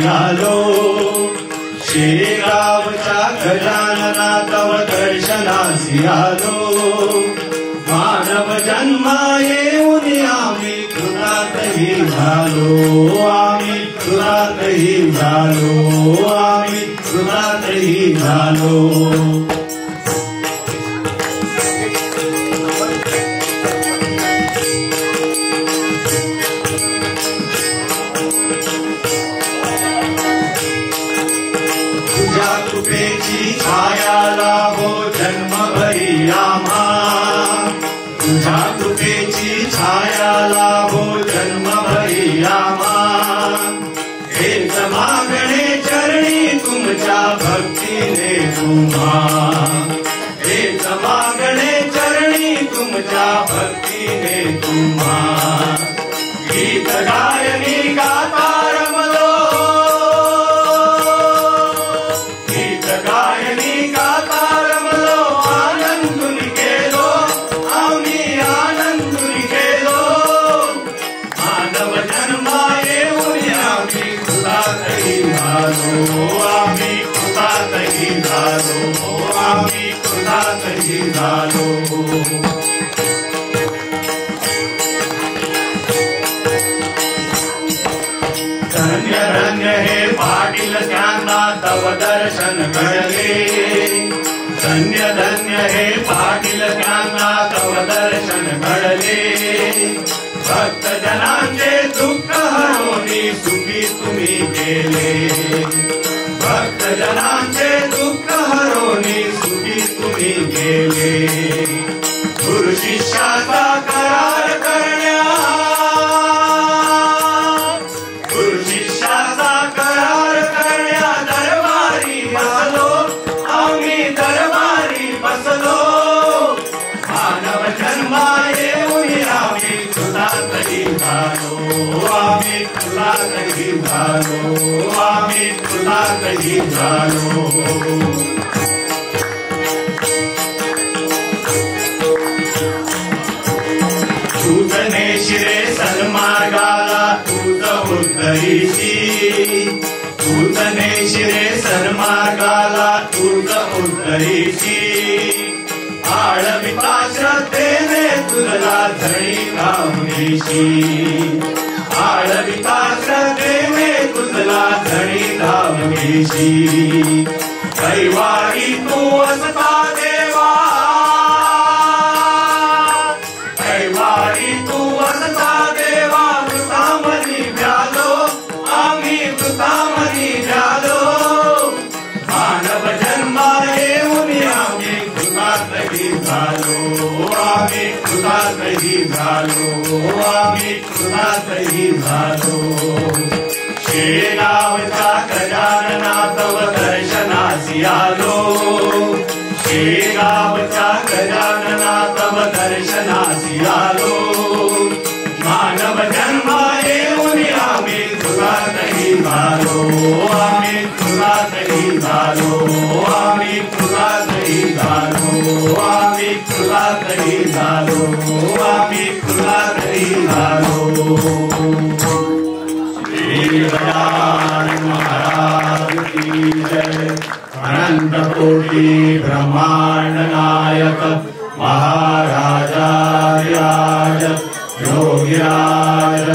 आलो, शेगावच्या गजानना तव दर्शनासी आलो, मानव जन्मा येऊन आम्ही कृतार्थही झालो, आम्ही कृतार्थही झालो, आम्ही कृतार्थही झालो. कृपेची छाया लाभो जन्मभरी आम्हा, तुझ्या कृपेची छाया लाभो जन्मभरी आम्हा, हेच मागणे चरणी तुमच्या भक्तीने तुम्हा, हेच मागणे चरणी तुमच्या भक्तीने तुम्हा. गीत गायनी गाता रमलो, गीत गायनी गाता रमलो, आनंदून गेलो आम्ही, आनंदून गेलो. मानव जन्मा येऊन आम्ही कृतार्थही झालो, आम्ही कृतार्थही झालो, आम्ही कृतार्थही झालो. धन्य धन्य हे पाटील त्यांना तव दर्शन घडले, धन्य धन्य हे पाटील त्यांना तव दर्शन घडले. भक्त जनांचे दुःख हरवून सुखी तुम्ही गेले, भक्त जनांचे दुःख हरवून सुखी तुम्ही गेले. गुरु शिष्याचा करार करण्या, गुरु शिष्याचा करार करण्या दरबारी बसलो, आम्ही दरबारी बसलो. मानव जन्मा येऊन आम्ही कृतार्थही झालो, आम्ही कृतार्थही झालो, आम्ही कृतार्थही झालो. तुझने शिरे सन्मार्गाला तुझ उद्धरीची, तुझने शिरे सन्मार्गाला तुझ उद्धरीची. आळविता श्रद्धेने तुझला धणी धावणीची, आळविता श्रद्धेने तुझला धणी धावणीची. कैवारी तू असता देवा, कैवारी तू असता देवा. वृतामरी झालो आम्ही, वृतामरी झालो. मानव जन्मा येऊन आम्ही कृतार्थही झालो, आम्ही कृतार्थही झालो, आम्ही कृतार्थही झालो. शेगावच्या गजानना तव दर्शनासी आलो, शेगावच्या गजानना तव दर्शनासी आलो. मानव जन्मा येऊन आम्ही कृतार्थही झालो, आम्ही कृतार्थही झालो, आम्ही कृतार्थही झालो, आम्ही कृतार्थही झालो, आम्ही कृतार्थही झालो. श्री गजानन महाराज की जय. अनंत कोटि ब्रह्मांड नायक महाराजाधिराज योगिराज